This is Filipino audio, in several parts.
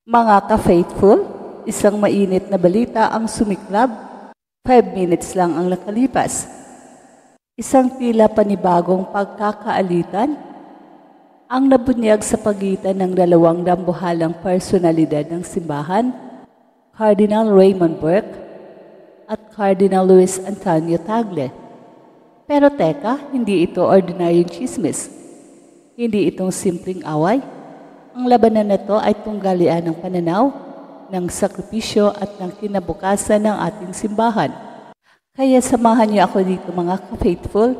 Mga ka-faithful, isang mainit na balita ang sumiklab. 5 minutes lang ang nakalipas. Isang tila panibagong pagkakaalitan ang nabunyag sa pagitan ng dalawang dambuhalang personalidad ng simbahan, Cardinal Raymond Burke at Cardinal Luis Antonio Tagle. Pero teka, hindi ito ordinaryong chismis. Hindi itong simpleng away. Ang labanan na ito ay tunggalian ng pananaw, ng sakripisyo at ng kinabukasan ng ating simbahan. Kaya samahan niyo ako dito mga ka-faithful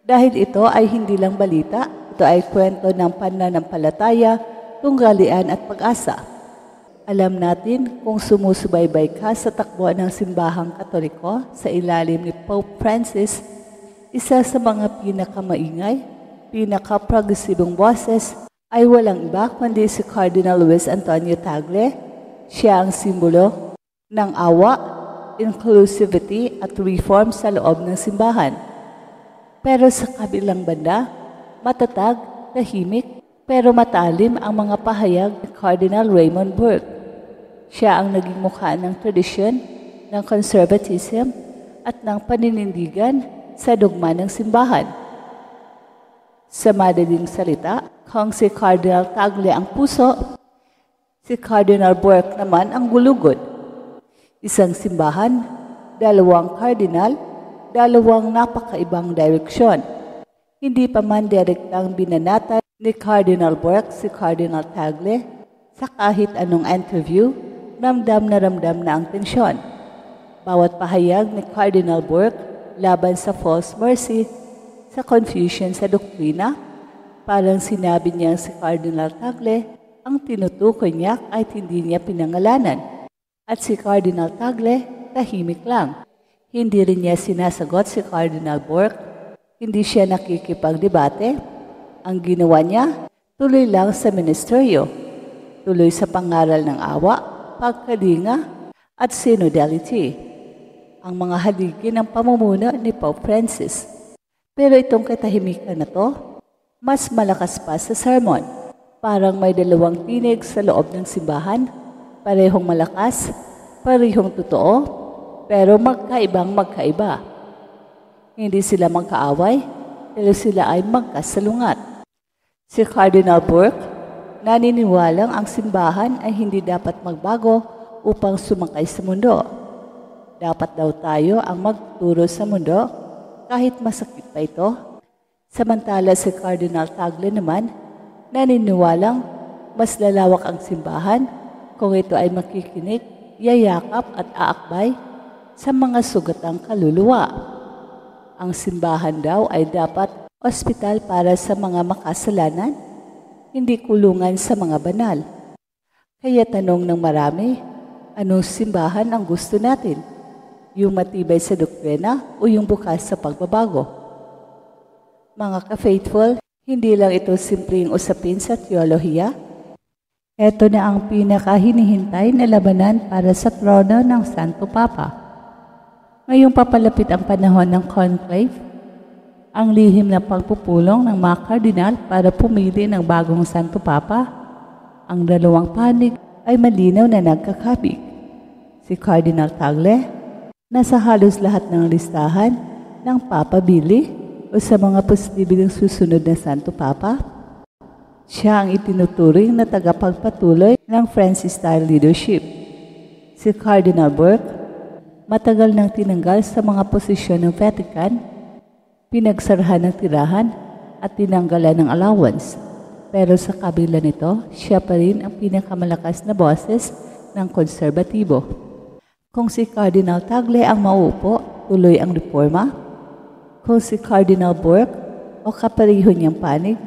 dahil ito ay hindi lang balita, ito ay kwento ng pananampalataya, tunggalian at pag-asa. Alam natin kung sumusubaybay ka sa takbo ng simbahang Katoliko sa ilalim ni Pope Francis, isa sa mga pinakamaingay, pinaka-progresibong boses ay walang iba kundi si Cardinal Luis Antonio Tagle. Siya ang simbolo ng awa, inclusivity at reform sa loob ng simbahan. Pero sa kabilang banda, matatag, tahimik, pero matalim ang mga pahayag ni Cardinal Raymond Burke. Siya ang naging mukha ng tradisyon, ng conservatism at ng paninindigan sa dogma ng simbahan. Sa madaling salita, kung si Cardinal Tagle ang puso, si Cardinal Burke naman ang gulugod. Isang simbahan, dalawang kardinal, dalawang napakaibang direksyon. Hindi pa man direktang binanatan ni Cardinal Burke si Cardinal Tagle sa kahit anong interview, ramdam na ang tensyon. Bawat pahayag ni Cardinal Burke laban sa false mercy, sa confusion sa doktrina, parang sinabi niya si Cardinal Tagle, ang tinutukoy niya ay hindi niya pinangalanan. At si Cardinal Tagle, tahimik lang. Hindi rin niya sinasagot si Cardinal Burke. Hindi siya nakikipagdebate. Ang ginawa niya, tuloy lang sa ministeryo. Tuloy sa pangaral ng awa, pagkalinga, at synodality. Ang mga haligi ng pamumuno ni Pope Francis. Pero itong katahimikan na to, mas malakas pa sa sermon. Parang may dalawang tinig sa loob ng simbahan, parehong malakas, parehong totoo, pero magkaiba. Hindi sila magkaaway, pero sila ay magkasalungat. Si Cardinal Burke, naniniwalang ang simbahan ay hindi dapat magbago upang sumakay sa mundo. Dapat daw tayo ang magturo sa mundo kahit masakit pa ito. Samantala si Cardinal Tagle naman, naniniwalang mas lalawak ang simbahan kung ito ay makikinig, yayakap at aakbay sa mga sugatang kaluluwa. Ang simbahan daw ay dapat ospital para sa mga makasalanan, hindi kulungan sa mga banal. Kaya tanong ng marami, anong simbahan ang gusto natin? Yung matibay sa doktrina o yung bukas sa pagbabago? Mga ka-faithful, hindi lang ito simpleng usapin sa teolohiya. Ito na ang pinakahinihintay na labanan para sa trono ng Santo Papa. Ngayong papalapit ang panahon ng conclave, ang lihim na pagpupulong ng mga kardinal para pumili ng bagong Santo Papa, ang dalawang panig ay malinaw na nagkakabig. Si Cardinal Tagle, nasa halos lahat ng listahan ng Papa Billy o sa mga posibleng susunod na Santo Papa. Siya ang itinuturing na tagapagpatuloy ng Francis-style leadership. Si Cardinal Burke, matagal nang tinanggal sa mga posisyon ng Vatican, pinagsarahan ng tirahan at tinanggalan ng allowance. Pero sa kabila nito, siya pa rin ang pinakamalakas na boses ng konserbatibo. Kung si Cardinal Tagle ang mauupo, tuloy ang reforma. Kung si Cardinal Burke o kapareho niyang panig,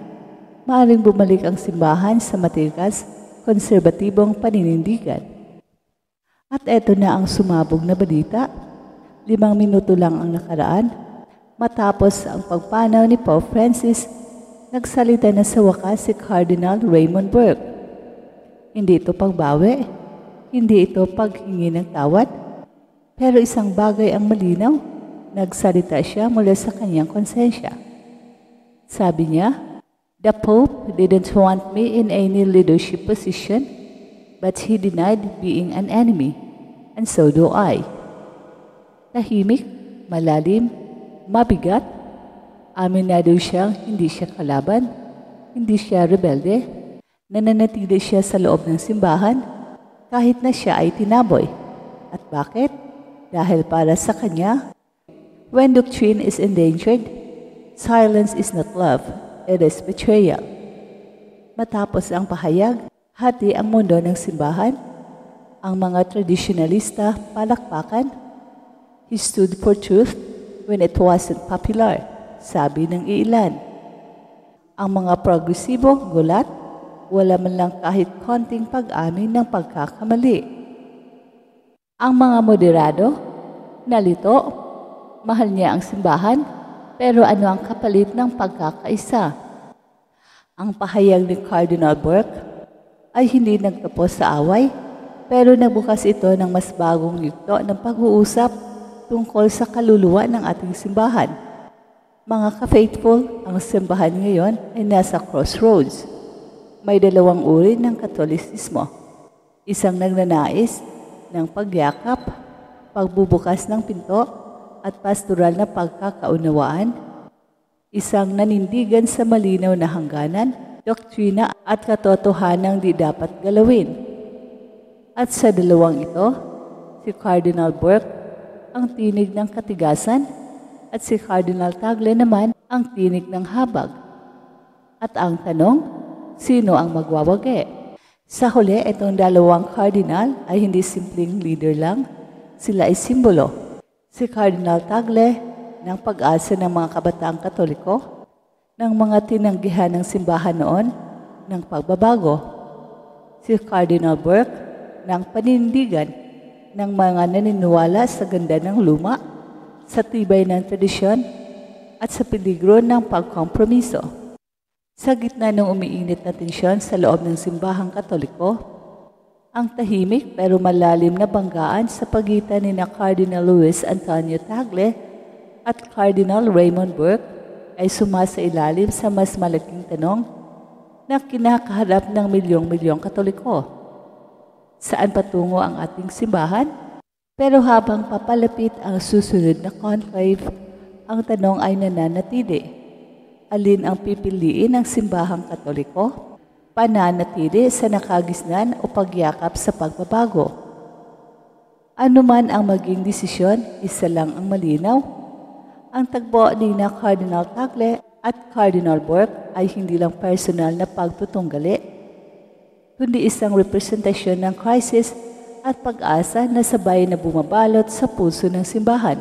maaaring bumalik ang simbahan sa matigas, konserbatibong paninindigan. At eto na ang sumabog na balita. 5 minuto lang ang nakaraan. Matapos ang pagpanaw ni Pope Francis, nagsalita na sa wakas si Cardinal Raymond Burke. Hindi ito pagbawi, hindi ito paghingi ng tawad, pero isang bagay ang malinaw, nagsalita siya mula sa kanyang konsensya. Sabi niya, "The Pope didn't want me in any leadership position. but he denied being an enemy, and so do I. Tahimik, malalim, mabigat, aminado siyang hindi siya kalaban, hindi siya rebelde, nananatili siya sa loob ng simbahan kahit na siya ay tinaboy. At bakit? Dahil para sa kanya, when doctrine is endangered, silence is not love, it is betrayal. Matapos ang pahayag, hati ang mundo ng simbahan, ang mga tradisyonalista palakpakan. He stood for truth when it wasn't popular, sabi ng ilan. Ang mga progresibo gulat, wala man lang kahit konting pag-amin ng pagkakamali. Ang mga moderado, nalito, mahal niya ang simbahan, pero ano ang kapalit ng pagkakaisa? Ang pahayag ni Cardinal Burke ay hindi nagtapos sa away, pero nabukas ito ng mas bagong yugto ng pag-uusap tungkol sa kaluluwa ng ating simbahan. Mga ka-faithful, ang simbahan ngayon ay nasa crossroads. May dalawang uri ng Katolisismo. Isang nagnanais ng pagyakap, pagbubukas ng pinto at pastoral na pagkakaunawaan, isang nanindigan sa malinaw na hangganan, doktrina at katotohanang di dapat galawin. At sa dalawang ito, si Cardinal Burke ang tinig ng katigasan at si Cardinal Tagle naman ang tinig ng habag. At ang tanong, sino ang magwawagi? Sa huli, itong dalawang cardinal ay hindi simpleng leader lang. Sila ay simbolo. Si Cardinal Tagle ng pag-asa ng mga kabataang Katoliko, ng mga tinanggihan ng simbahan noon ng pagbabago. Si Cardinal Burke ng panindigan ng mga naniniwala sa ganda ng luma, sa tibay ng tradisyon at sa peligro ng pagkompromiso. Sa gitna ng umiinit na tensyon sa loob ng simbahang Katoliko, ang tahimik pero malalim na banggaan sa pagitan ni Cardinal Luis Antonio Tagle at Cardinal Raymond Burke ay sumasailalim sa mas malaking tanong na kinakaharap ng milyong-milyong Katoliko. Saan patungo ang ating simbahan? Pero habang papalapit ang susunod na conclave, ang tanong ay nananatili. Alin ang pipiliin ng simbahang Katoliko? Pananatili sa nakagisnan o pagyakap sa pagbabago? Ano man ang maging desisyon, isa lang ang malinaw. Ang tagbo ni Cardinal Tagle at Cardinal Burke ay hindi lang personal na pagtutunggali, kundi isang representasyon ng crisis at pag-asa na sabay na bumabalot sa puso ng simbahan.